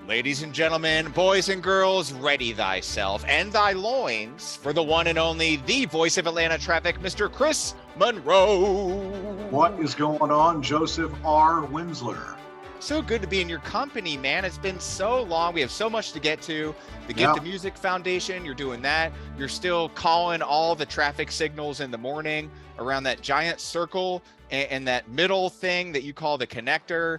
Ladies and gentlemen, boys and girls, ready thyself and thy loins for the one and only, the voice of Atlanta traffic, Mr. Chris Monroe. What is going on, Joseph R. Winsler? So good to be in your company, man. It's been so long. We have so much to get to. The Get the Music Foundation, you're doing that. You're still calling all the traffic signals in the morning around that giant circle and that middle thing that you call the connector.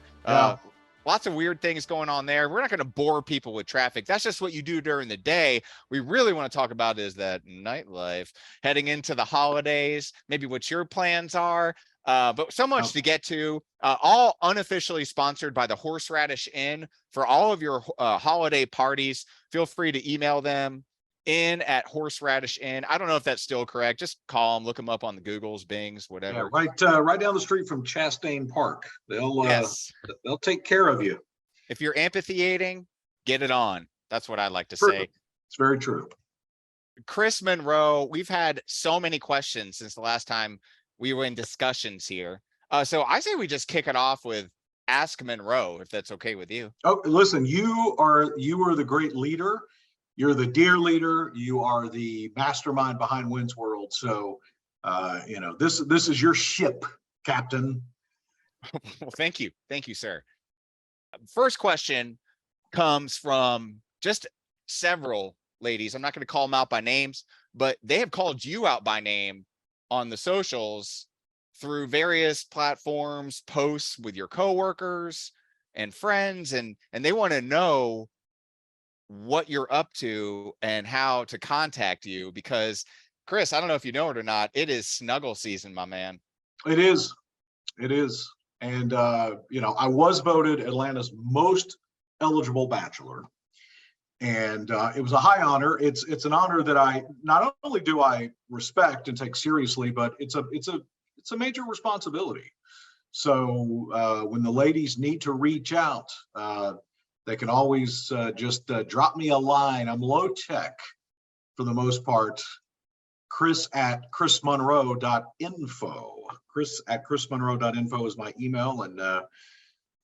Lots of weird things going on there. We're not going to bore people with traffic. That's just what you do during the day. We really want to talk about is that nightlife heading into the holidays, maybe what your plans are. But so much to get to, all unofficially sponsored by the Horseradish Inn. For all of your holiday parties, feel free to email them in at Horseradish Inn. I don't know if that's still correct. Just call them, look them up on the Googles, Bings, whatever. Yeah, right down the street from Chastain Park. They'll take care of you. If you're amphitheating, get it on. That's what I like to say. It's very true. Chris Monroe, we've had so many questions since the last time we were in discussions here. So I say we just kick it off with Ask Monroe, if that's okay with you. Oh, listen, you are the great leader. You're the dear leader. You are the mastermind behind Wins World. So, this is your ship, Captain. Well, thank you. Thank you, sir. First question comes from just several ladies. I'm not going to call them out by names, but they have called you out by name on the socials through various platforms, posts with your coworkers and friends, and they want to know what you're up to and how to contact you, because Chris, I don't know if you know it or not, it is snuggle season, my man. It is. And I was voted Atlanta's most eligible bachelor, and it was a high honor. It's an honor that I not only do I respect and take seriously, but it's a major responsibility. So when the ladies need to reach out, they can always just drop me a line. I'm low tech for the most part. Chris at chrismonroe.info. Chris at chrismonroe.info is my email, and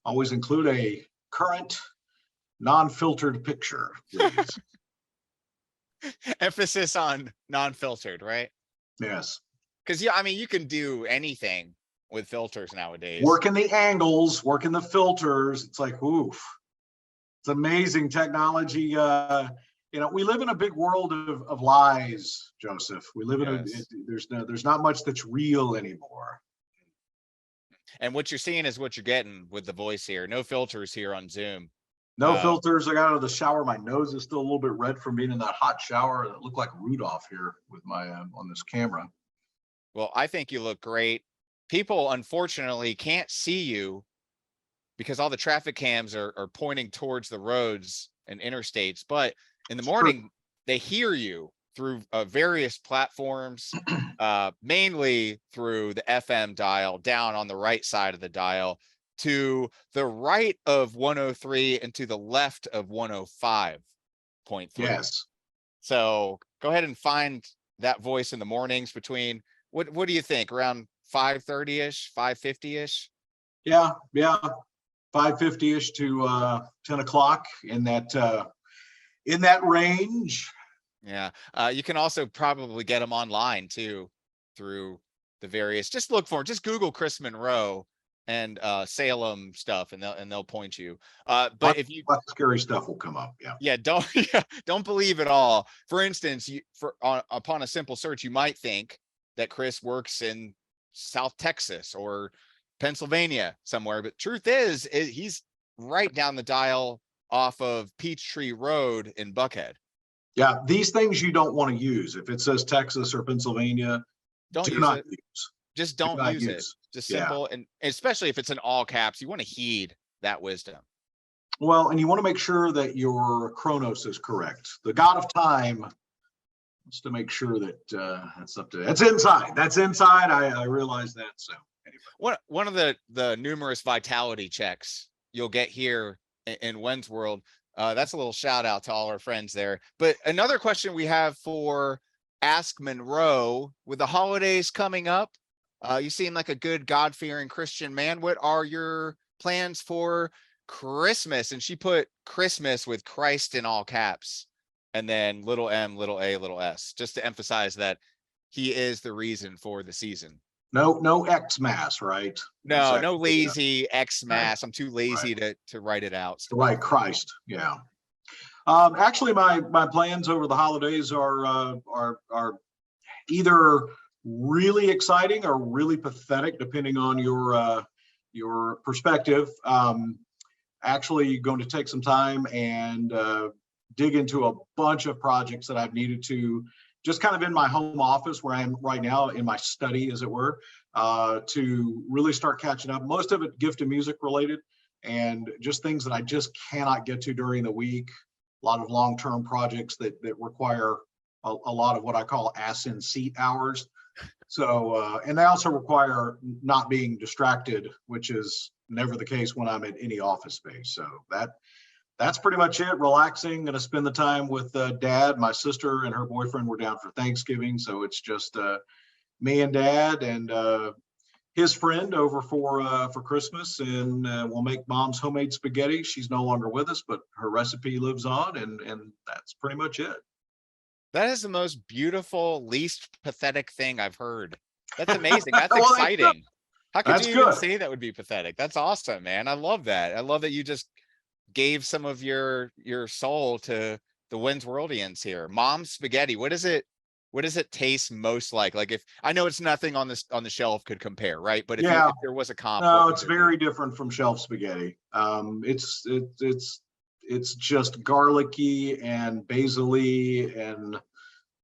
always include a current, non-filtered picture, please. Emphasis on non-filtered, right? Yes. Because you can do anything with filters nowadays. Working the angles, working the filters. It's like, oof. It's amazing technology. We live in a big world of lies, Joseph. We live in there's not much that's real anymore. And what you're seeing is what you're getting with the voice here. No filters here on Zoom. No filters. I got out of the shower. My nose is still a little bit red from being in that hot shower. It looked like Rudolph here with my on this camera. Well, I think you look great. People, unfortunately, can't see you because all the traffic cams are pointing towards the roads and interstates. But in the morning, they hear you through various platforms, mainly through the FM dial down on the right side of the dial, to the right of 103 and to the left of 105.3. Yes. So go ahead and find that voice in the mornings between, what do you think, around 5:30-ish, 5:50-ish? Yeah. 5:50-ish to 10 o'clock in that range. Yeah. You can also probably get them online too through the various, just Google Chris Monroe and Salem stuff, and they'll point you. But if you, scary stuff will come up. Don't believe it all. For instance, upon a simple search, you might think that Chris works in South Texas or Pennsylvania somewhere, but truth is he's right down the dial off of Peachtree Road in Buckhead. Yeah, these things you don't want to use. If it says Texas or Pennsylvania, don't use it. Just don't use it. Just simple, and especially if it's in all caps, you want to heed that wisdom. Well, and you want to make sure that your Chronos is correct. The god of time wants to make sure that that's up to that's inside. That's inside. I realize that. So anyway. One of the numerous vitality checks you'll get here in Wins World. That's a little shout out to all our friends there. But another question we have for Ask Monroe, with the holidays coming up, you seem like a good God-fearing Christian man. What are your plans for Christmas, and she put Christmas with Christ in all caps, and then little m, little a, little s, just to emphasize that he is the reason for the season. No Xmas, right? It's No, no actually, lazy right, Xmas. I'm too right, lazy to write it out. right, Christ. Yeah. Actually, my plans over the holidays are either really exciting or really pathetic, depending on your perspective. Actually, going to take some time and dig into a bunch of projects that I've needed to, just kind of in my home office where I am right now, in my study, as it were, to really start catching up. Most of it gift and music related, and just things that I just cannot get to during the week. A lot of long-term projects that require a lot of what I call ass in seat hours. So, and they also require not being distracted, which is never the case when I'm at any office space. So that's pretty much it. Relaxing. Going to spend the time with Dad. My sister and her boyfriend were down for Thanksgiving, so it's just me and Dad and his friend over for Christmas, and we'll make Mom's homemade spaghetti. She's no longer with us, but her recipe lives on, and that's pretty much it. That is the most beautiful, least pathetic thing I've heard. That's amazing. That's Well, that's good. exciting. How could That's you even good. say that would be pathetic? That's awesome, man. I love that. I love that you just gave some of your soul to the Wins Worldians here. Mom's spaghetti. What does it taste most like? Like, if I know it's nothing on this on the shelf could compare, right? But Yeah. if there was a comp, what No, would it's it be? very different from shelf spaghetti. It's just garlicky and basil-y and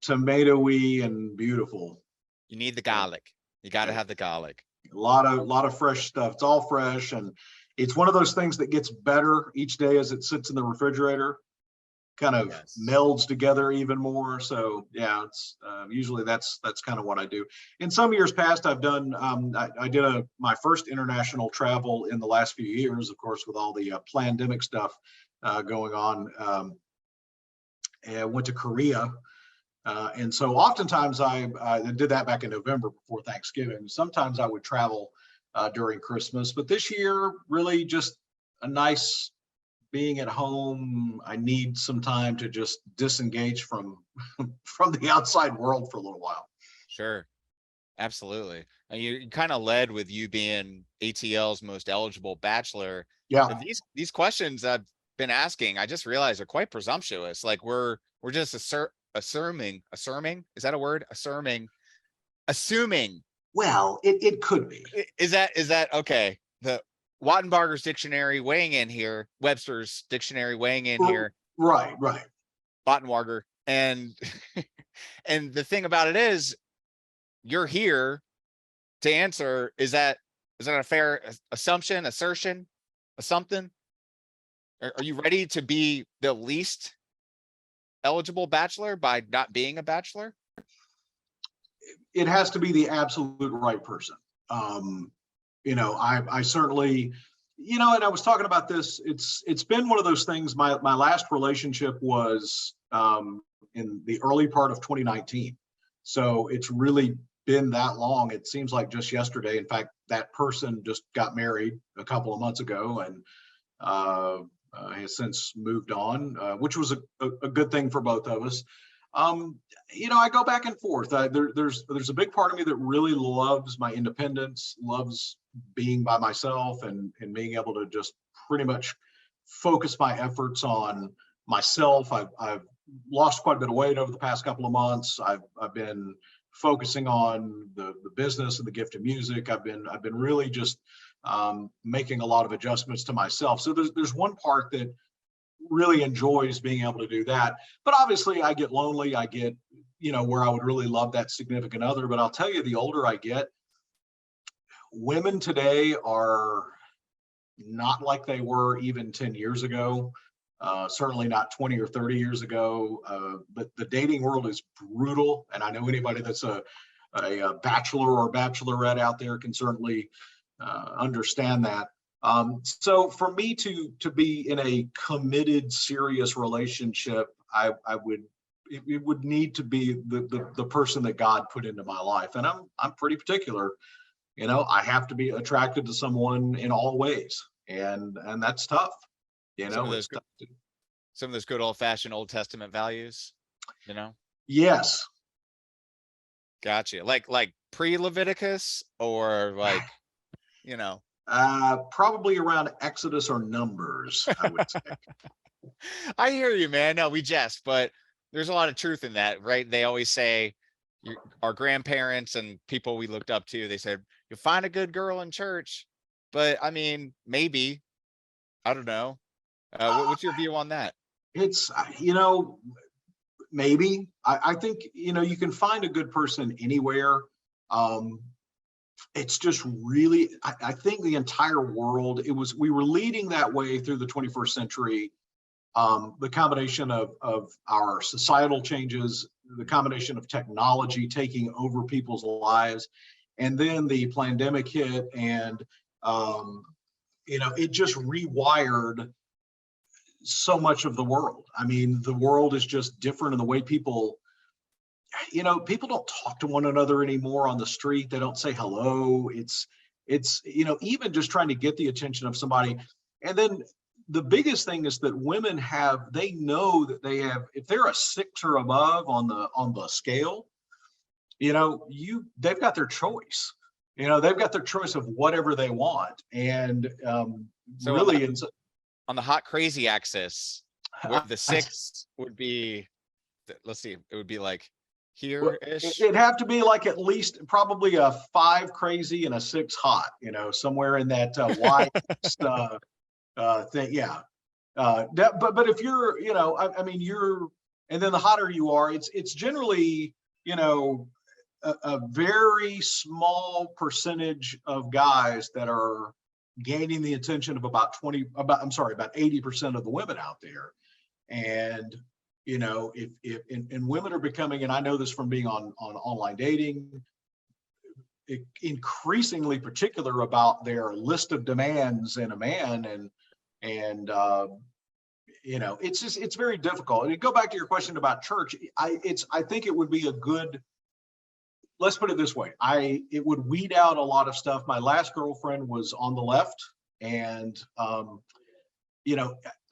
tomatoey and beautiful. You need the Yeah. garlic. You got to Yeah. have the garlic. A lot of fresh stuff. It's all fresh, and it's one of those things that gets better each day as it sits in the refrigerator. Kind of Yes. melds together even more. So yeah, it's usually that's kind of what I do. In some years past, I've done I did my first international travel in the last few years, of course, with all the pandemic stuff going on. And I went to Korea. And so oftentimes I did that back in November before Thanksgiving. Sometimes I would travel during Christmas, but this year really just a nice being at home. I need some time to just disengage from from the outside world for a little while. Sure. Absolutely. And you kind of led with you being ATL's most eligible bachelor. Yeah. And these questions I've been asking, I just realized are quite presumptuous. Like we're just assuming, is that a word? Assuming. Well, it could be. Is that okay? The Wattenbarger's dictionary weighing in here, Webster's dictionary weighing in here, Right, right. Wattenbarger. And and the thing about it is you're here to answer. Is that a fair assumption, assertion, a something? Are you ready to be the least eligible bachelor by not being a bachelor? It has to be the absolute right person. I certainly, and I was talking about this. It's been one of those things. My last relationship was in the early part of 2019, so it's really been that long. It seems like just yesterday. In fact, that person just got married a couple of months ago, and has since moved on, which was a good thing for both of us. I go back and forth. There's a big part of me that really loves my independence, loves being by myself and being able to just pretty much focus my efforts on myself. I've lost quite a bit of weight over the past couple of months. I've been focusing on the business and the gift of music. I've been really just making a lot of adjustments to myself. So there's one part that really enjoys being able to do that. But obviously I get lonely. I get, where I would really love that significant other. But I'll tell you, the older I get, women today are not like they were even 10 years ago. Certainly not 20 or 30 years ago. But the dating world is brutal. And I know anybody that's a bachelor or bachelorette out there can certainly understand that. So for me to be in a committed, serious relationship, it would need to be the person that God put into my life. And I'm pretty particular. I have to be attracted to someone in all ways. and that's tough. Some of It's those tough. some of those good old fashioned Old Testament values, you know? Yes. Gotcha. Like pre-Leviticus or like, you know. Probably around Exodus or Numbers, I would say. I hear you, man. No, we jest, but there's a lot of truth in that, right? They always say our grandparents and people we looked up to, they said, you find a good girl in church. But I mean, maybe, I don't know. What's your view on that? It's, maybe. I think, you can find a good person anywhere. It's just really, I think the entire world, we were leading that way through the 21st century. The combination of our societal changes, the combination of technology taking over people's lives, and then the pandemic hit, and it just rewired so much of the world. I mean, the world is just different in the way people don't talk to one another anymore on the street. They don't say hello. It's even just trying to get the attention of somebody. And then the biggest thing is that women they know that if they're a 6 or above on the scale, they've got their choice. They've got their choice of whatever they want. And So really, on the hot crazy axis, where the 6 would be, let's see, it would be like here-ish. It'd have to be like at least probably a 5 crazy and a 6 hot, somewhere in that Y thing. Yeah. But if you're, I mean, and then the hotter you are, it's generally, a very small percentage of guys that are gaining the attention of about 80% of the women out there. And if women are becoming, and I know this from being on online dating, increasingly particular about their list of demands in a man, and it's very difficult. And to go back to your question about church, I think it would be a good, let's put it this way, it would weed out a lot of stuff. My last girlfriend was on the left, and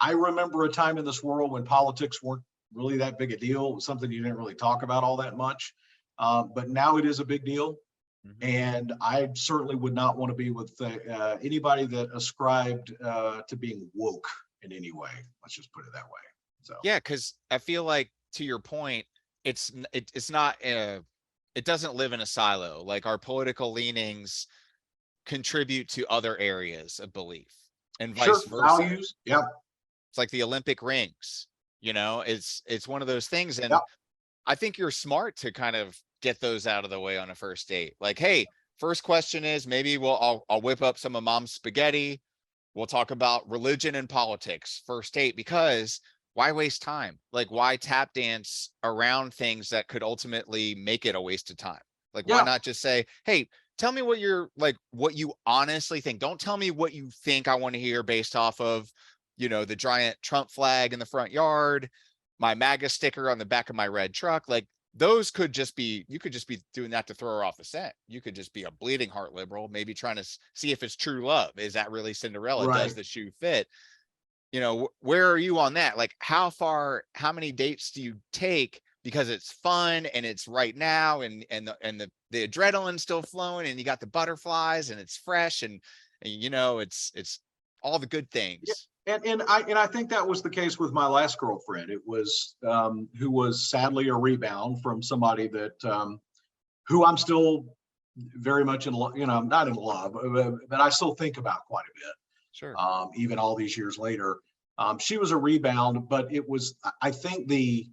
I remember a time in this world when politics weren't really that big a deal. It was something you didn't really talk about all that much. But now it is a big deal. Mm-hmm. And I certainly would not want to be with anybody that ascribed to being woke in any way. Let's just put it that way. So yeah, because I feel like, to your point, it's not it doesn't live in a silo. Like, our political leanings contribute to other areas of belief, and vice versa. Values. Yeah. It's like the Olympic rings, it's one of those things. And yep. I think you're smart to kind of get those out of the way on a first date. Like, hey, first question is, maybe I'll whip up some of mom's spaghetti. We'll talk about religion and politics first date, because why waste time? Like, why tap dance around things that could ultimately make it a waste of time? Like, why not just say, hey, tell me what you honestly think. Don't tell me what you think I want to hear based off of, the giant Trump flag in the front yard, my MAGA sticker on the back of my red truck. Like, those could just be, you could just be doing that to throw her off the scent. You could just be a bleeding heart liberal, maybe trying to see if it's true love. Is that really Cinderella? Right. Does the shoe fit? Where are you on that? Like, how many dates do you take because it's fun and it's right now, and the adrenaline's still flowing, and you got the butterflies, and it's fresh, and it's all the good things. Yeah. And I think that was the case with my last girlfriend. It was who was sadly a rebound from somebody that who I'm still very much in love, not in love, but I still think about quite a bit. Sure. Even all these years later. She was a rebound, but I think the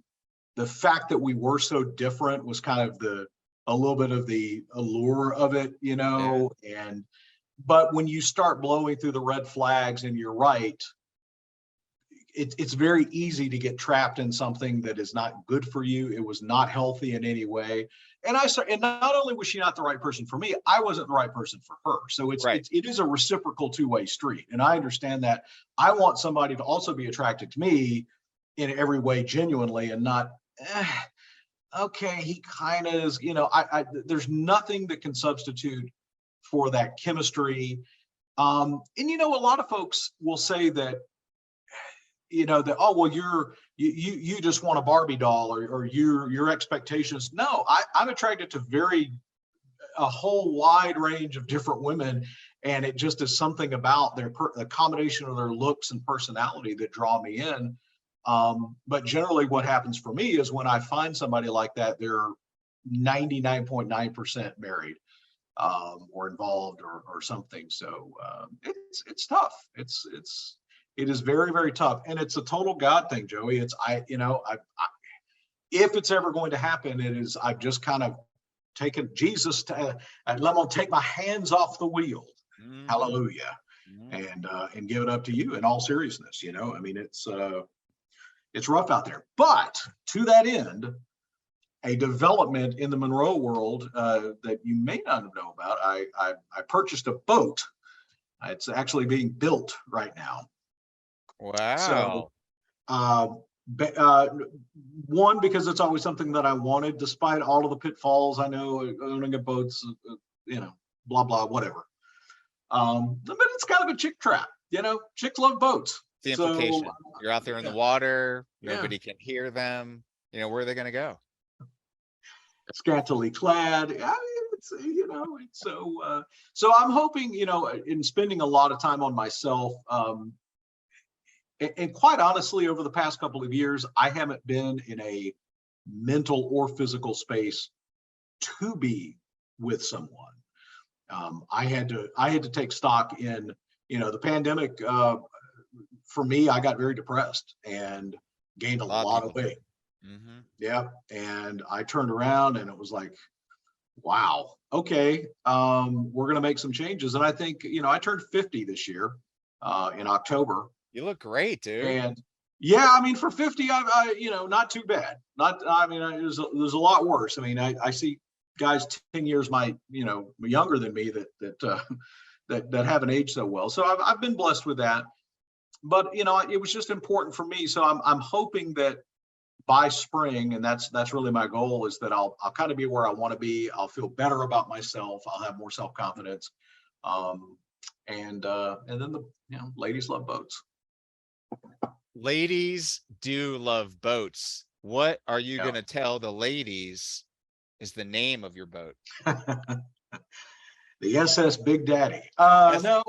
fact that we were so different was kind of a little bit of the allure of it, Yeah. But when you start blowing through the red flags, and you're right, it's very easy to get trapped in something that is not good for you. It was not healthy in any way. And not only was she not the right person for me, I wasn't the right person for her. So it is a reciprocal two-way street. And I understand that. I want somebody to also be attracted to me in every way, genuinely, and not, okay, he kind of is, there's nothing that can substitute for that chemistry. And a lot of folks will say that, that, oh, well, you just want a Barbie doll, or your expectations. No, I'm attracted to a whole wide range of different women, and it just is something about the combination of their looks and personality that draw me in. But generally what happens for me is when I find somebody like that, they're 99.9% married, or involved, or something. So it's tough. It is very, very tough, and it's a total God thing, Joey. If it's ever going to happen, I've just kind of taken Jesus to, I'm going to take my hands off the wheel. Mm-hmm. Hallelujah. Mm-hmm. And give it up to you in all seriousness. I mean, it's rough out there, but to that end, a development in the Monroe world that you may not know about. I purchased a boat. It's actually being built right now. Wow. So, one, because it's always something that I wanted, despite all of the pitfalls I know owning a boat's, blah blah whatever. But it's kind of a chick trap. Chicks love boats. The implication. So, you're out there in the water. Nobody can hear them. Where are they going to go? Scantily clad. So I'm hoping, in spending a lot of time on myself, and quite honestly, over the past couple of years, I haven't been in a mental or physical space to be with someone. I had to take stock in, the pandemic. For me, I got very depressed and gained a lot of weight. Mm-hmm. Yeah. And I turned around and it was like, wow, okay, we're going to make some changes. And I think, I turned 50 this year in October. You look great, dude. And yeah, I mean, for 50, I not too bad. There's a lot worse. I mean, I see guys 10 years younger than me that haven't aged so well. So I've been blessed with that. But it was just important for me. So I'm hoping that by spring, and that's really my goal, is that I'll kind of be where I want to be. I'll feel better about myself. I'll have more self-confidence. And then ladies love boats. Ladies do love boats. What are you going to tell the ladies is the name of your boat? The SS Big Daddy. No.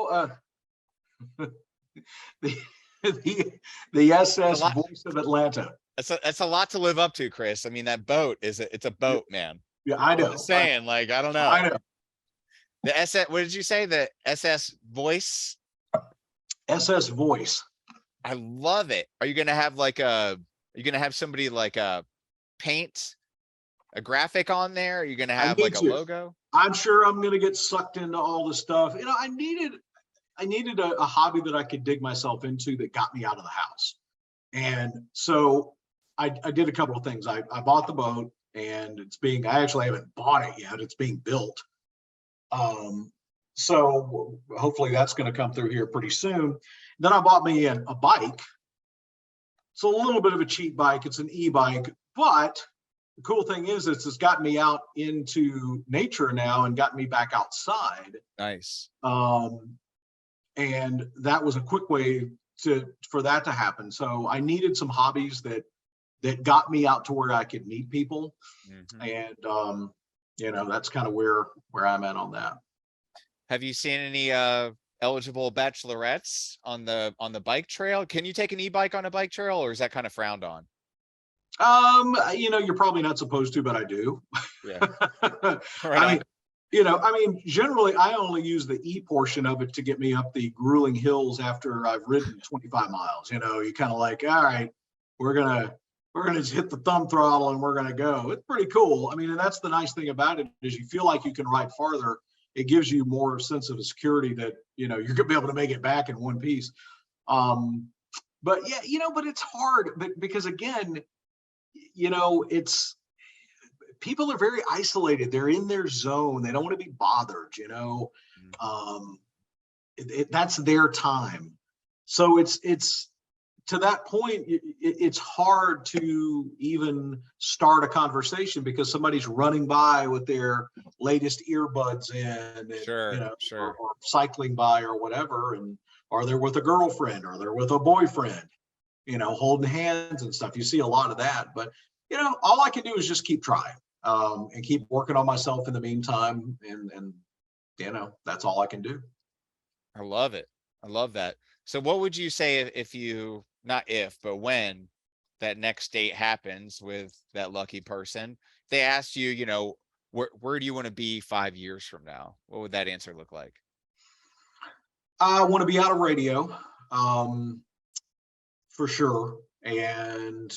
The SS Voice of Atlanta. That's a lot to live up to, Chris. I mean, that boat it's a boat, man. Yeah, I know. I'm just saying, I don't know. I know. The SS, what did you say? The SS Voice? SS Voice. I love it. Are you gonna have somebody paint a graphic on there? Are you gonna have a logo? I'm sure I'm gonna get sucked into all the stuff. I needed a hobby that I could dig myself into that got me out of the house. And so I did a couple of things. I bought the boat, and I actually haven't bought it yet. It's being built. So hopefully that's going to come through here pretty soon. Then I bought me a bike. It's a little bit of a cheap bike. It's an e-bike, but the cool thing is it's gotten me out into nature now and got me back outside. Nice. And that was a quick way for that to happen. So I needed some hobbies that got me out to where I could meet people. Mm-hmm. And that's kind of where I'm at on that. Have you seen any eligible bachelorettes on the bike trail? Can you take an e-bike on a bike trail, or is that kind of frowned on? You're probably not supposed to, but I do. Yeah. Right. I mean, generally I only use the E portion of it to get me up the grueling hills after I've ridden 25 miles. You kind of like, all right, we're gonna just hit the thumb throttle and we're gonna go. It's pretty cool. I mean, and that's the nice thing about it, is you feel like you can ride farther. It gives you more sense of security that you're gonna be able to make it back in one piece. But yeah, but it's hard, because again, it's, people are very isolated. They're in their zone. They don't want to be bothered, that's their time. So it's to that point, it's hard to even start a conversation because somebody's running by with their latest earbuds in, and, Sure, sure. or cycling by or whatever, and are they with a girlfriend, or they're with a boyfriend, holding hands and stuff. You see a lot of that, but all I can do is just keep trying, and keep working on myself in the meantime, and that's all I can do. I love it. I love that. So what would you say if you, not if, but when that next date happens with that lucky person, they asked you, where do you want to be 5 years from now? What would that answer look like? I want to be out of radio, for sure. And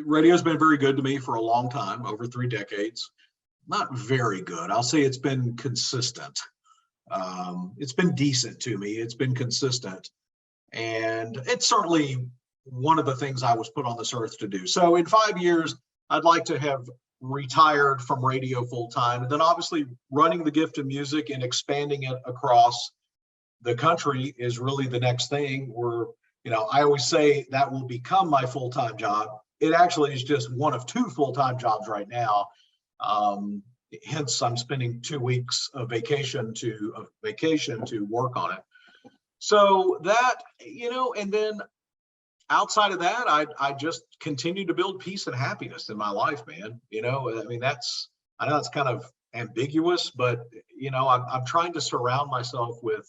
radio's been very good to me for a long time, over 3 decades. Not very good. I'll say it's been consistent. It's been decent to me. It's been consistent. And it's certainly one of the things I was put on this earth to do. So in 5 years, I'd like to have retired from radio full time, and then obviously running the gift of music and expanding it across the country is really the next thing. Where, I always say that will become my full-time job. It actually is just one of 2 full-time jobs right now. Hence, I'm spending 2 weeks of vacation to work on it. So that, and then outside of that, I just continue to build peace and happiness in my life, man. I know that's kind of ambiguous, but I'm trying to surround myself with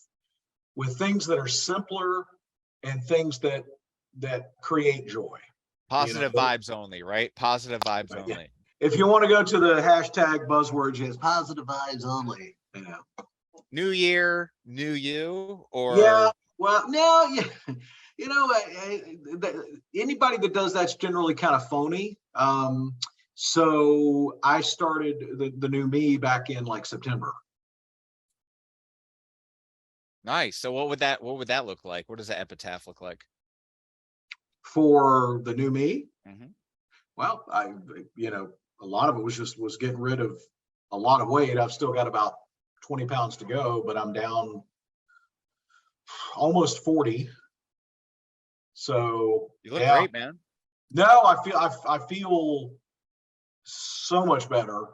things that are simpler and things that create joy. Positive vibes only, right? Positive vibes only. Yeah. If you want to go to the hashtag buzzwords, is positive vibes only. New year, new you, or yeah. Well, no, yeah. Anybody that does that's generally kind of phony. So I started the new me back in like September. Nice. So what would that look like? What does the epitaph look like for the new me? Mm-hmm. Well, a lot of it was getting rid of a lot of weight. I've still got about 20 pounds to go, but I'm down almost 40. So you look great, man. No, I feel so much better.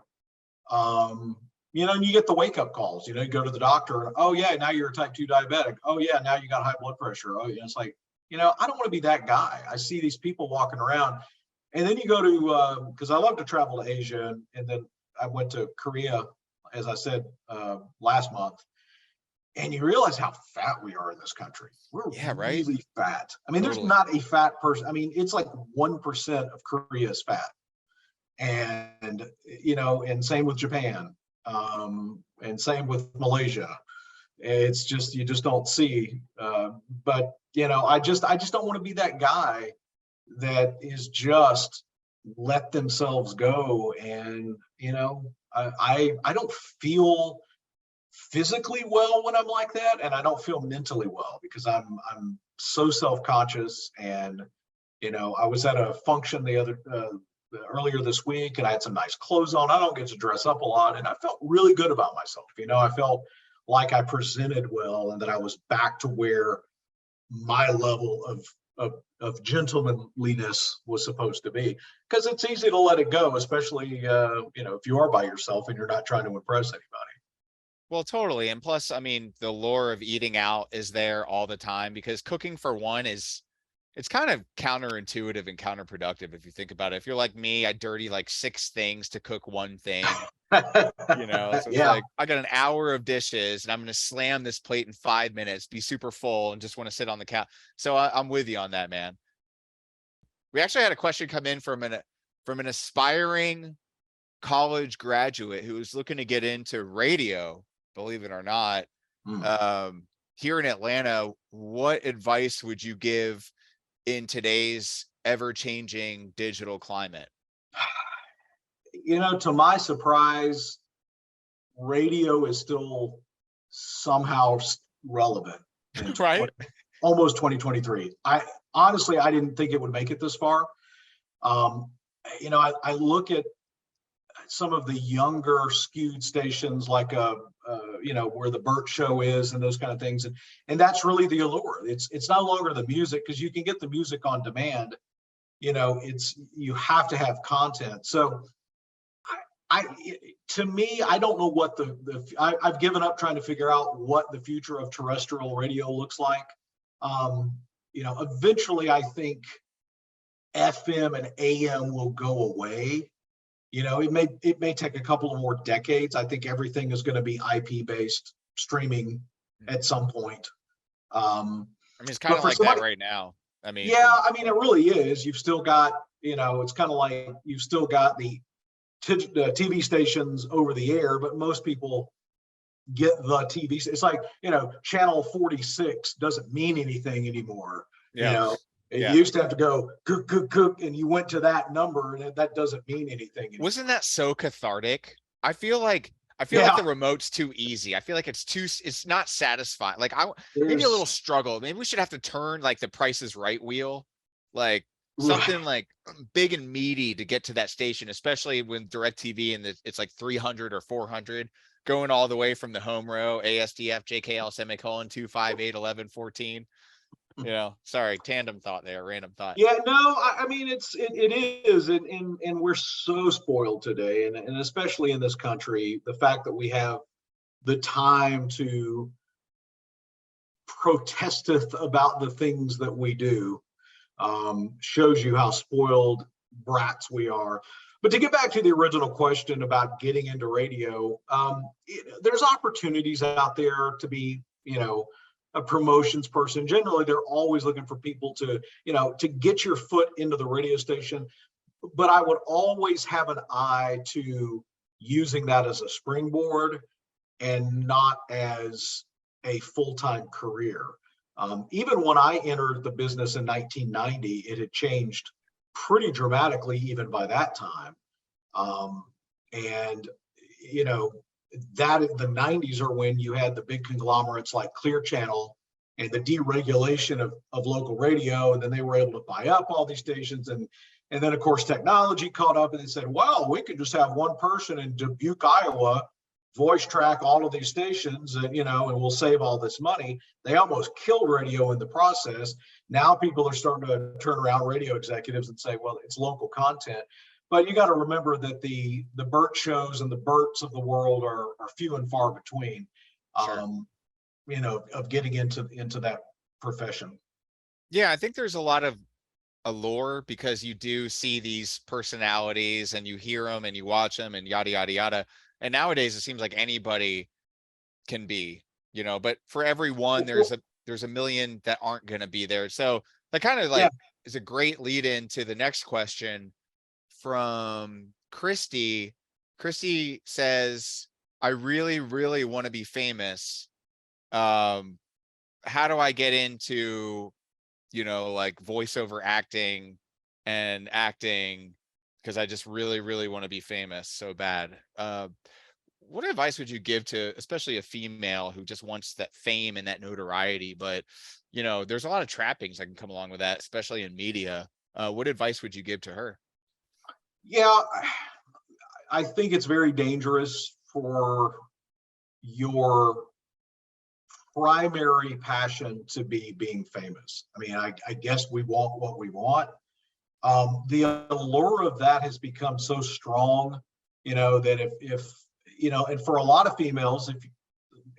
And you get the wake up calls. You go to the doctor, and oh yeah, now you're a type 2 diabetic. Oh yeah, now you got high blood pressure. Oh yeah, it's like, I don't want to be that guy. I see these people walking around, and then you go to because I love to travel to Asia, and then I went to Korea, as I said last month. And you realize how fat we are in this country. We're really fat. I mean, There's not a fat person. I mean, it's like 1% of Korea is fat. And, and same with Japan, and same with Malaysia. It's just, you just don't see. But, I just don't want to be that guy that is just let themselves go. And, I don't feel physically well when I'm like that, and I don't feel mentally well because I'm so self-conscious. And I was at a function earlier this week, and I had some nice clothes on. I don't get to dress up a lot, and I felt really good about myself. I felt like I presented well, and that I was back to where my level of gentlemanliness was supposed to be, because it's easy to let it go, especially if you are by yourself and you're not trying to impress anybody. Well, totally. And plus, I mean, the lure of eating out is there all the time, because cooking for one it's kind of counterintuitive and counterproductive if you think about it. If you're like me, I dirty like 6 things to cook one thing. So it's like I got an hour of dishes and I'm going to slam this plate in 5 minutes, be super full, and just want to sit on the couch. So I'm with you on that, man. We actually had a question come in from an aspiring college graduate who was looking to get into radio, believe it or not. Here in Atlanta, what advice would you give in today's ever-changing digital climate? To my surprise, radio is still somehow relevant. Right. Almost 2023. I honestly didn't think it would make it this far. I look at some of the younger skewed stations like where the Burt Show is and those kind of things, and that's really the allure. It's no longer the music, because you can get the music on demand. You have to have content. So I to me, I don't know what I've given up trying to figure out what the future of terrestrial radio looks like. Eventually I think FM and AM will go away. It may take a couple of more decades. I think everything is going to be IP based streaming at some point. It's kind of like that right now. It really is. You've still got, it's kind of like you've still got the TV stations over the air, but most people get the TV. It's like, channel 46 doesn't mean anything anymore. Yeah. You used to have to go cook, and you went to that number, and that doesn't mean anything anymore. Wasn't that so cathartic? I feel like the remote's too easy. I feel like it's not satisfying. Like maybe a little struggle. Maybe we should have to turn like the Price is Right wheel, like something like big and meaty to get to that station, especially when DirecTV and it's like 300 or 400 going all the way from the home row, ASDF, JKL, semicolon, 258, 11, 14. Sorry, random thought. Yeah, no, it is, and we're so spoiled today, and especially in this country, the fact that we have the time to protesteth about the things that we do shows you how spoiled brats we are. But to get back to the original question about getting into radio, there's opportunities out there to be, a promotions person. Generally, they're always looking for people to get your foot into the radio station. But I would always have an eye to using that as a springboard and not as a full-time career. Even when I entered the business in 1990, it had changed pretty dramatically even by that time. That the 90s are when you had the big conglomerates like Clear Channel and the deregulation of local radio, and then they were able to buy up all these stations, and then of course technology caught up, and they said, well, we could just have one person in Dubuque, Iowa voice track all of these stations, and we'll save all this money. They almost killed radio in the process. Now people are starting to turn around radio executives and say, well, it's local content. But you got to remember that the Burt shows and the Burts of the world are few and far between, Sure. Of getting into that profession. Yeah, I think there's a lot of allure because you do see these personalities and you hear them and you watch them and yada, yada, yada. And nowadays it seems like anybody can be, but for everyone, there's a million that aren't going to be there. So that kind of is a great lead into the next question from Christy. Christy says, I really, really want to be famous. How do I get into, like voiceover acting and acting? Because I just really, really want to be famous so bad. What advice would you give to, especially a female who just wants that fame and that notoriety, but, there's a lot of trappings that can come along with that, especially in media. What advice would you give to her? Yeah, I think it's very dangerous for your primary passion to be being famous. I guess we want what we want. The allure of that has become so strong, that if and for a lot of females,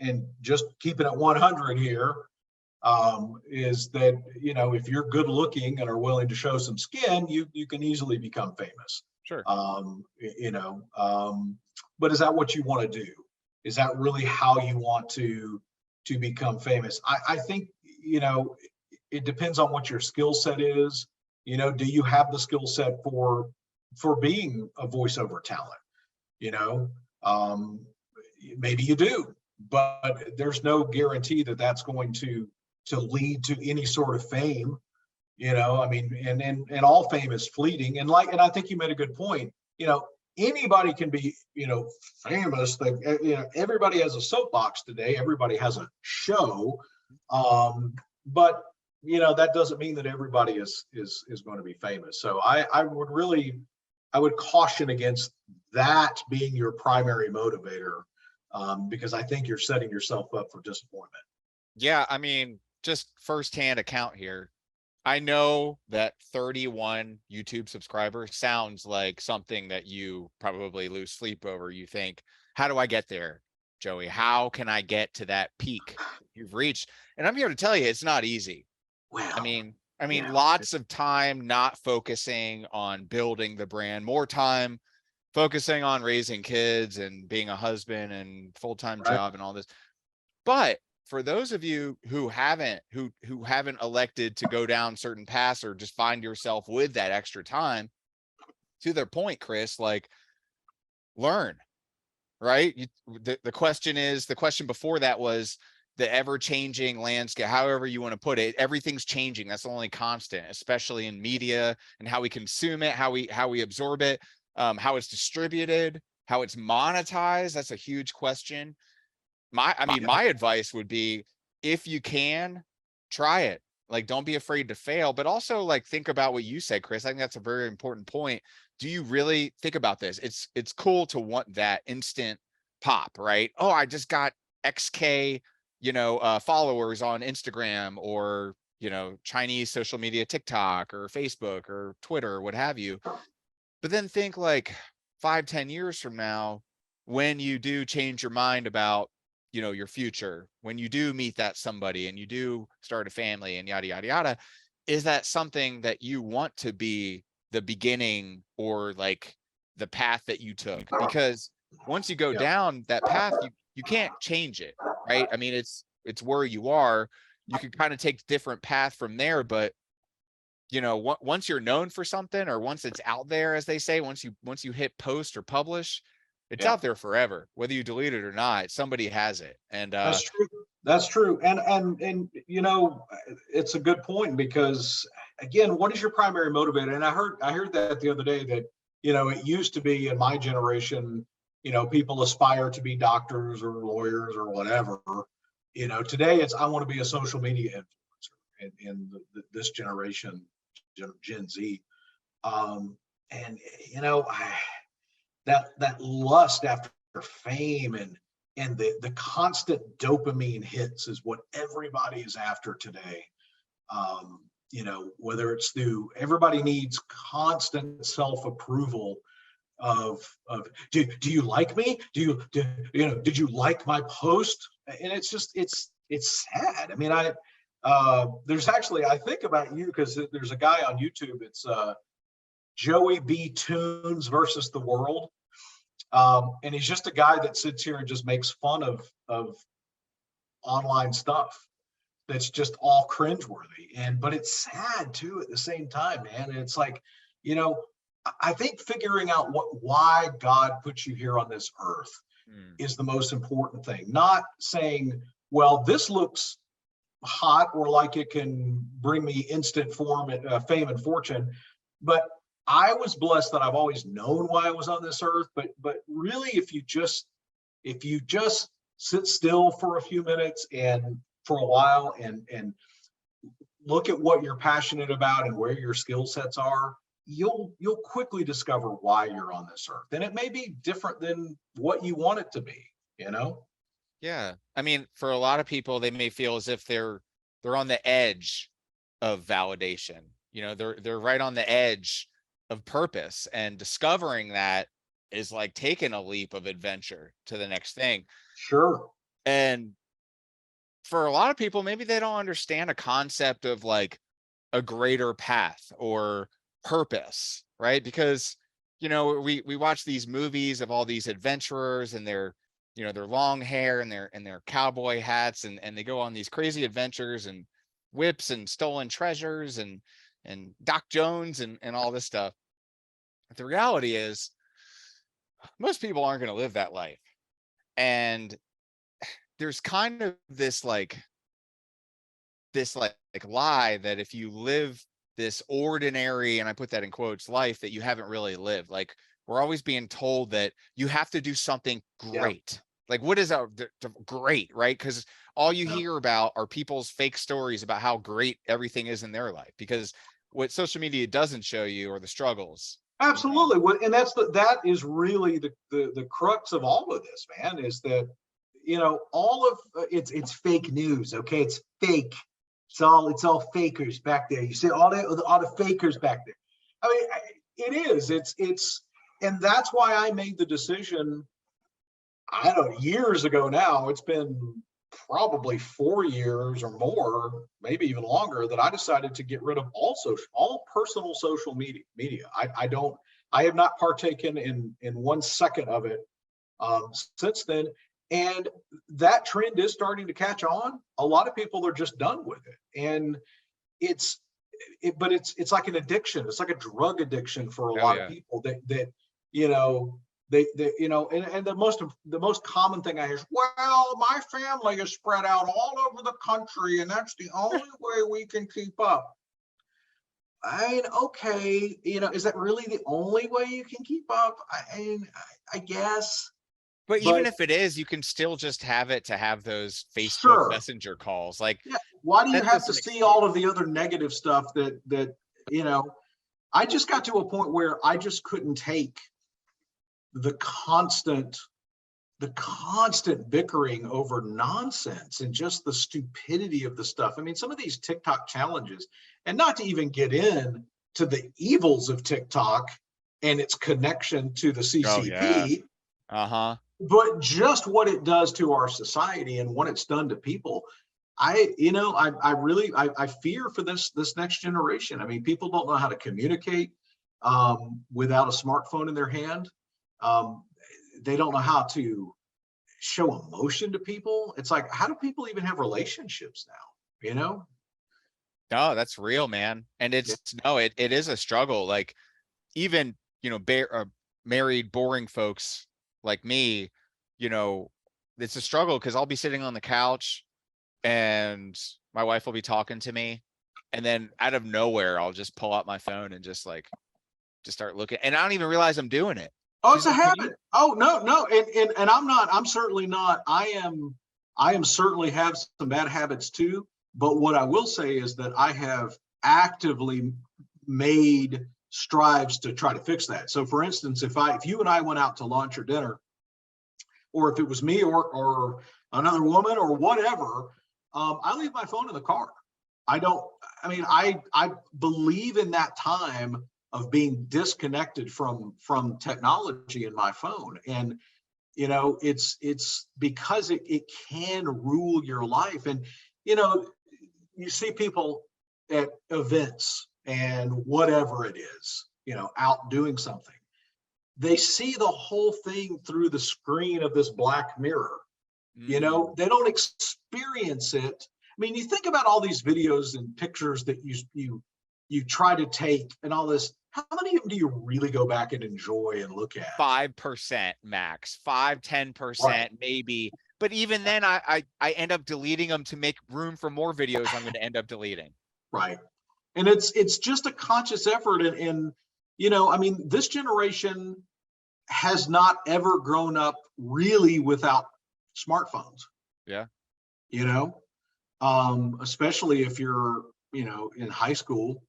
and just keeping it 100 here, is that, if you're good looking and are willing to show some skin, you can easily become famous. Sure. But is that what you want to do? Is that really how you want to become famous? I think, it depends on what your skill set is. Do you have the skill set for being a voiceover talent? Maybe you do, but there's no guarantee that that's going to lead to any sort of fame. And all fame is fleeting. And I think you made a good point. Anybody can be, famous. Everybody has a soapbox today. Everybody has a show. But that doesn't mean that everybody is going to be famous. So I would really I would caution against that being your primary motivator, because I think you're setting yourself up for disappointment. Yeah, I mean, just firsthand account here. I know that 31 YouTube subscribers sounds like something that you probably lose sleep over. You think, how do I get there, Joey? How can I get to that peak you've reached? And I'm here to tell you, it's not easy. I Well, mean, yeah, lots of time not focusing on building the brand, more time focusing on raising kids and being a husband and full-time right. job and all this. But for those of you who haven't elected to go down certain paths or just find yourself with that extra time, to their point, Chris, like, learn, right? The question before that was the ever-changing landscape, however you want to put it. Everything's changing. That's the only constant, especially in media and how we consume it, how we absorb it, how it's distributed, how it's monetized. That's a huge question. My advice would be, if you can, try it. Like, don't be afraid to fail, but also, like, think about what you said, Chris. I think that's a very important point. Do you really think about this? It's cool to want that instant pop, right? Oh, I just got XK, followers on Instagram, or, Chinese social media, TikTok or Facebook or Twitter or what have you. But then think, like, 5-10 years from now, when you do change your mind about, your future, when you do meet that somebody and you do start a family and yada, yada, yada, is that something that you want to be the beginning, or like the path that you took? Because once you go Yeah. down that path, you can't change it, right? I mean, it's where you are. You can kind of take different path from there, but once you're known for something, or once it's out there, as they say, once you hit post or publish, it's Yeah. out there forever, whether you delete it or not. Somebody has it. And That's true. That's true. And it's a good point, because again, what is your primary motivator? And I heard that the other day, that, it used to be in my generation, people aspire to be doctors or lawyers or whatever. Today it's, I want to be a social media influencer in this generation, Gen Z. And that lust after fame, and the constant dopamine hits is what everybody is after today. Whether it's through, everybody needs constant self-approval of do you like me? Did you like my post? And it's just, it's sad. I mean, there's actually, I think about you because there's a guy on YouTube. It's Joey B. Tunes versus the world. And he's just a guy that sits here and just makes fun of online stuff that's just all cringeworthy. But it's sad too at the same time, man. And it's like, I think figuring out why God put you here on this earth is the most important thing. Not saying, well, this looks hot, or like it can bring me instant fame and fortune. But I was blessed that I've always known why I was on this earth. But really, if you just sit still for a few minutes and for a while, and look at what you're passionate about and where your skill sets are, you'll quickly discover why you're on this earth. And it may be different than what you want it to be, Yeah. I mean, for a lot of people, they may feel as if they're on the edge of validation. They're right on the edge of purpose, and discovering that is like taking a leap of adventure to the next thing. Sure. And for a lot of people, maybe they don't understand a concept of like a greater path or purpose, right? Because we watch these movies of all these adventurers, and their long hair and their cowboy hats, and they go on these crazy adventures, and whips and stolen treasures, and Doc Jones and all this stuff. But the reality is, most people aren't going to live that life. And there's kind of this lie that if you live this ordinary, and I put that in quotes, life, that you haven't really lived. Like, we're always being told that you have to do something great. Like, what is great, right? Because all you hear about are people's fake stories about how great everything is in their life. Because what social media doesn't show you are the struggles Absolutely. Well, and that is really the crux of all of this, man, is that, all of it's fake news. Okay. It's fake. It's all fakers back there. You see all the fakers back there. I mean, it is, and that's why I made the decision, I don't know, years ago now. It's been probably 4 years or more, maybe even longer, that I decided to get rid of all personal social media. I have not partaken in 1 second of it since then. And that trend is starting to catch on. A lot of people are just done with it. And but it's like an addiction. It's like a drug addiction for a lot of people that, and the most common thing I hear is, well, my family is spread out all over the country, and that's the only way we can keep up. I mean, okay, is that really the only way you can keep up? I guess. But even if it is, you can still just have it to have those Facebook Messenger calls. Like, why do you have to see all of the other negative stuff that I just got to a point where I just couldn't take the constant bickering over nonsense and just the stupidity of the stuff. I mean, some of these TikTok challenges, and not to even get in to the evils of TikTok and its connection to the CCP. But just what it does to our society and what it's done to people, I fear for this next generation. I mean, people don't know how to communicate without a smartphone in their hand. They don't know how to show emotion to people. It's like, how do people even have relationships now? No, that's real, man. And it is a struggle. Like, even, married, boring folks like me, it's a struggle, because I'll be sitting on the couch and my wife will be talking to me, and then out of nowhere, I'll just pull out my phone and just start looking, and I don't even realize I'm doing it. Oh, it's a habit. Oh, no. And I'm certainly not, I am certainly have some bad habits too. But what I will say is that I have actively made strives to try to fix that. So for instance, if you and I went out to lunch or dinner, or if it was me or another woman or whatever, I leave my phone in the car. I believe in that time of being disconnected from technology in my phone. And, it's because it can rule your life. And, you see people at events and whatever it is, out doing something. They see the whole thing through the screen of this black mirror. They don't experience it. I mean, you think about all these videos and pictures that you try to take and all this. How many of them do you really go back and enjoy and look at? 5% max, 10%, maybe. But even then, I end up deleting them to make room for more videos I'm going to end up deleting. Right. And it's just a conscious effort. And I mean, this generation has not ever grown up really without smartphones. Yeah. Especially if you're, in high school.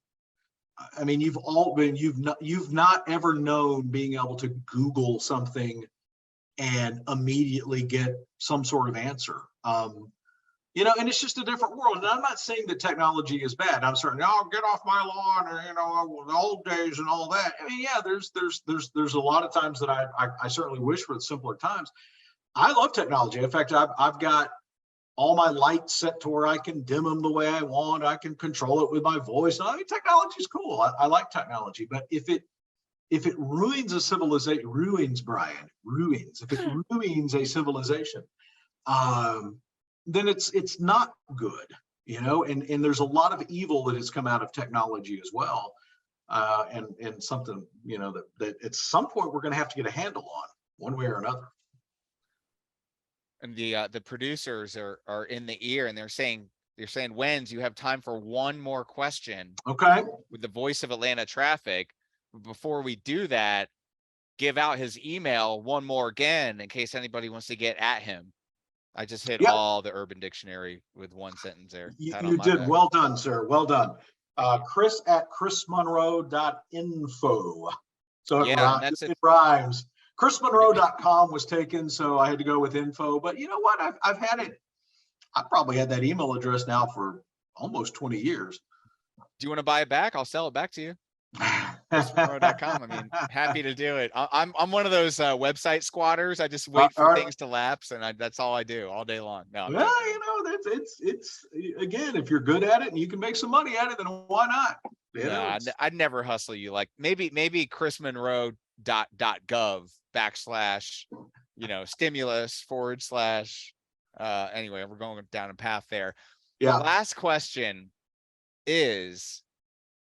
I mean, you've not ever known being able to Google something and immediately get some sort of answer. And it's just a different world. And I'm not saying that technology is bad. I'm certain, get off my lawn, or, the old days and all that. I mean, yeah, there's a lot of times that I certainly wish for simpler times. I love technology. In fact, I've got all my lights set to where I can dim them the way I want. I can control it with my voice. I mean, technology is cool. I like technology, but if it ruins a civilization, if it ruins a civilization, then it's not good, and there's a lot of evil that has come out of technology as well. And something, that at some point we're going to have to get a handle on, one way or another. And the producers are in the ear, and they're saying, Wenz, you have time for one more question. Okay. With the voice of Atlanta traffic. Before we do that, give out his email one more again in case anybody wants to get at him. I just hit all the Urban Dictionary with one sentence there. You did. Back. Well done, sir. Well done. Chris at chrismonroe.info. So it Yeah, and rhymes. It rhymes. ChrisMonroe.com was taken, so I had to go with info. But you know what? I've had it. I probably had that email address now for almost 20 years. Do you want to buy it back? I'll sell it back to you. ChrisMonroe.com. I mean, happy to do it. I'm one of those website squatters. I just wait for things to lapse, and that's all I do all day long. No, well, you know, it's again, if you're good at it and you can make some money at it, then why not? You know, I'd never hustle you. Like maybe chrismonroe.gov / stimulus / anyway, we're going down a path there. The last question is,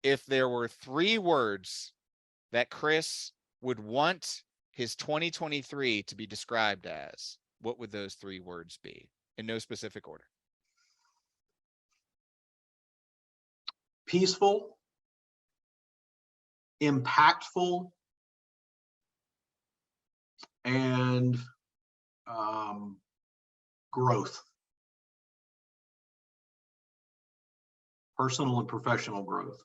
if there were 3 words that Chris would want his 2023 to be described as, what would those 3 words be, in no specific order? Peaceful, impactful, and growth. Personal and professional growth.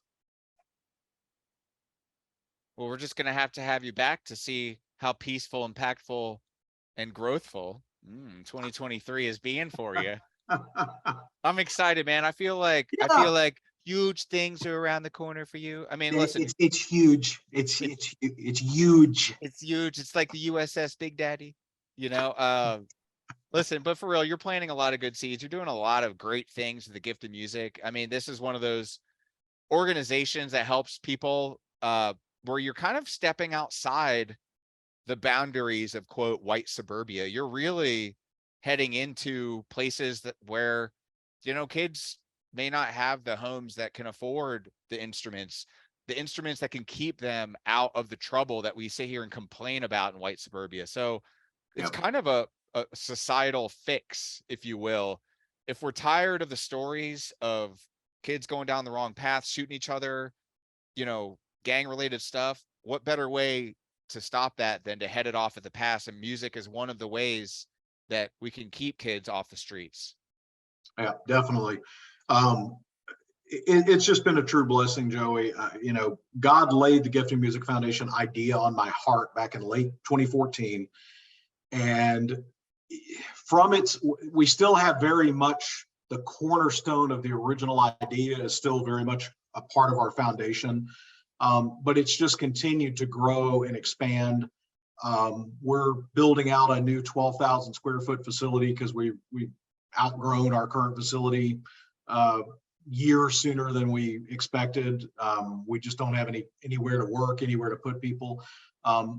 Well, we're just going to have you back to see how peaceful, impactful, and growthful 2023 is being for you. I'm excited, man. I feel like huge things are around the corner for you. I mean, listen, it's huge. It's huge. It's huge. It's like the USS Big Daddy, Listen, but for real, you're planting a lot of good seeds. You're doing a lot of great things with the gift of music. I mean, this is one of those organizations that helps people where you're kind of stepping outside the boundaries of, quote, white suburbia. You're really heading into places where kids may not have the homes that can afford the instruments that can keep them out of the trouble that we sit here and complain about in white suburbia. So it's kind of a societal fix, if you will. If we're tired of the stories of kids going down the wrong path, shooting each other, gang related stuff, what better way to stop that than to head it off at the pass? And music is one of the ways that we can keep kids off the streets. Yeah, definitely. It's just been a true blessing, Joey. God laid the Gifting Music Foundation idea on my heart back in late 2014. And from we still have very much the cornerstone of the original idea is still very much a part of our foundation. But it's just continued to grow and expand. We're building out a new 12,000 square foot facility because we've outgrown our current facility years sooner than we expected. We just don't have anywhere to work, anywhere to put people.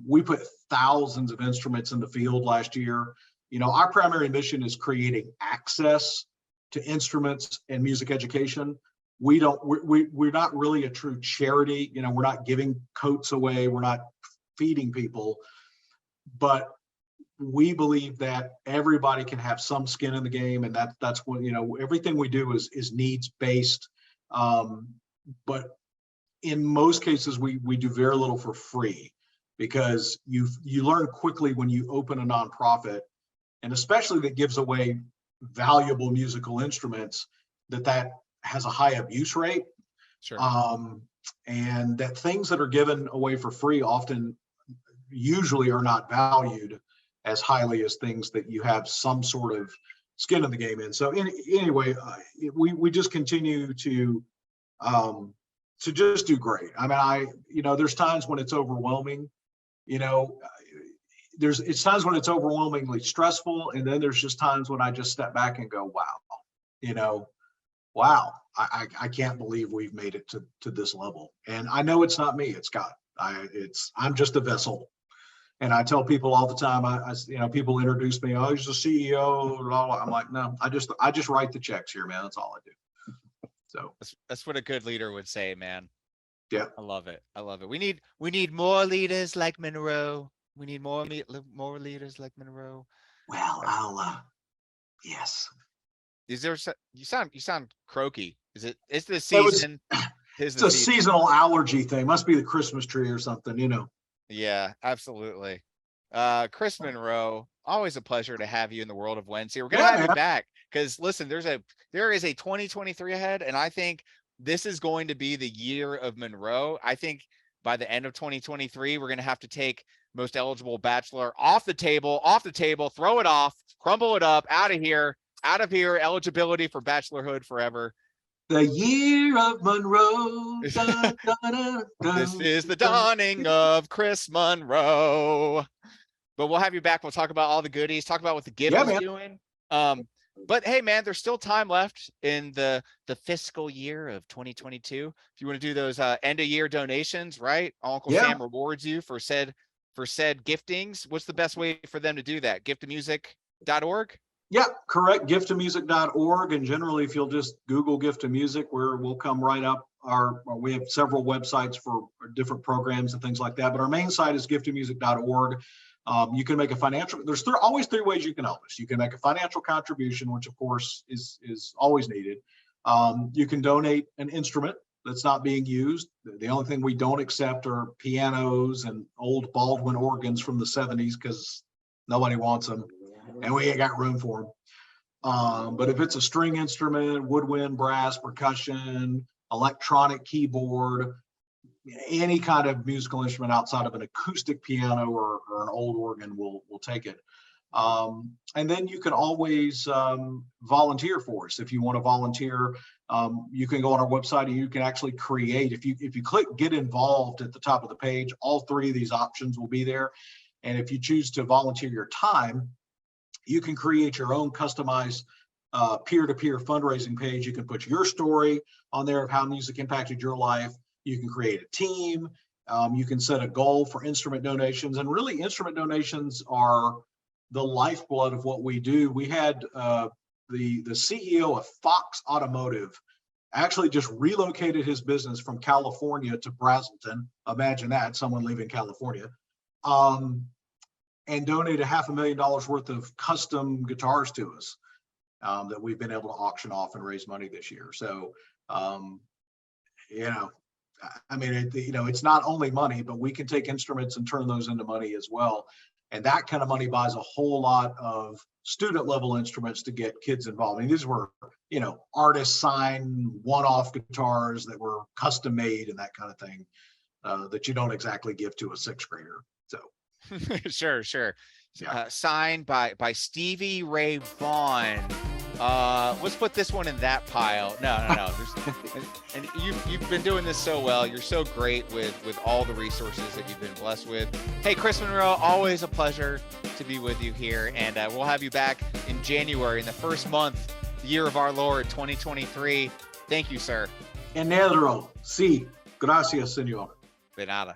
We put thousands of instruments in the field last year. Our primary mission is creating access to instruments and music education. We're not really a true charity. We're not giving coats away. We're not feeding people, but we believe that everybody can have some skin in the game. And that's what, everything we do is needs based. But in most cases, we do very little for free, because you learn quickly when you open a nonprofit, and especially that gives away valuable musical instruments, that has a high abuse rate. Sure. And that things that are given away for free usually are not valued as highly as things that you have some sort of skin in the game in. So anyway, we just continue to just do great. I mean, there's times when it's overwhelming. It's times when it's overwhelmingly stressful, and then there's just times when I just step back and go, wow, I can't believe we've made it to this level. And I know it's not me, it's God. I'm just a vessel. And I tell people all the time, people introduce me, oh, he's the CEO, blah, blah. I'm like, no, I just write the checks here, man. That's all I do. So that's what a good leader would say, man. Yeah. I love it. We need more leaders like Monroe. We need more leaders like Monroe. Well, yes. Is there, you sound croaky. It's the season. It's a seasonal allergy thing. Must be the Christmas tree or something, Yeah, absolutely. Chris Monroe, always a pleasure to have you in the world of Wednesday. We're gonna have you back because listen, there is a 2023 ahead, and I think this is going to be the year of Monroe. I think by the end of 2023, we're going to have to take most eligible bachelor off the table, throw it off, crumble it up, out of here, eligibility for bachelorhood forever. The year of Monroe. Dun, dun, dun, dun, This is the dawning of Chris Monroe. But we'll have you back. We'll talk about all the goodies, talk about what the gift is doing. But hey, man, there's still time left in the fiscal year of 2022. If you want to do those end of year donations, right? Uncle Sam rewards you for said giftings. What's the best way for them to do that? Gift2music.org? Yeah, correct. Gift2music.org. And generally, if you'll just Google Gift2Music, we'll come right up. We have several websites for different programs and things like that. But our main site is gift2music.org. You can make a financial, there's always three ways you can help us. You can make a financial contribution, which of course is always needed. You can donate an instrument that's not being used. The only thing we don't accept are pianos and old Baldwin organs from the 70s because nobody wants them and we ain't got room for them. But if it's a string instrument, woodwind, brass, percussion, electronic keyboard, any kind of musical instrument outside of an acoustic piano or an old organ, we'll take it. And then you can always volunteer for us. If you want to volunteer, you can go on our website and you can actually create. If you click get involved at the top of the page, all three of these options will be there. And if you choose to volunteer your time, you can create your own customized peer-to-peer fundraising page. You can put your story on there of how music impacted your life. You can create a team. You can set a goal for instrument donations. And really, instrument donations are the lifeblood of what we do. We had the CEO of Fox Automotive actually just relocated his business from California to Brazelton. Imagine that, someone leaving California. And donated $500,000 worth of custom guitars to us that we've been able to auction off and raise money this year. So, I mean, it's not only money, but we can take instruments and turn those into money as well. And that kind of money buys a whole lot of student level instruments to get kids involved. I mean, these were, artist signed one-off guitars that were custom made and that kind of thing that you don't exactly give to a sixth grader. So. Sure. Signed by Stevie Ray Vaughan. Let's put this one in that pile. No. And you've been doing this so well. You're so great with all the resources that you've been blessed with. Hey, Chris Monroe, always a pleasure to be with you here. And we'll have you back in January, in the first month, the year of our Lord, 2023. Thank you, sir. Enero. Sí. Gracias, señor. De nada.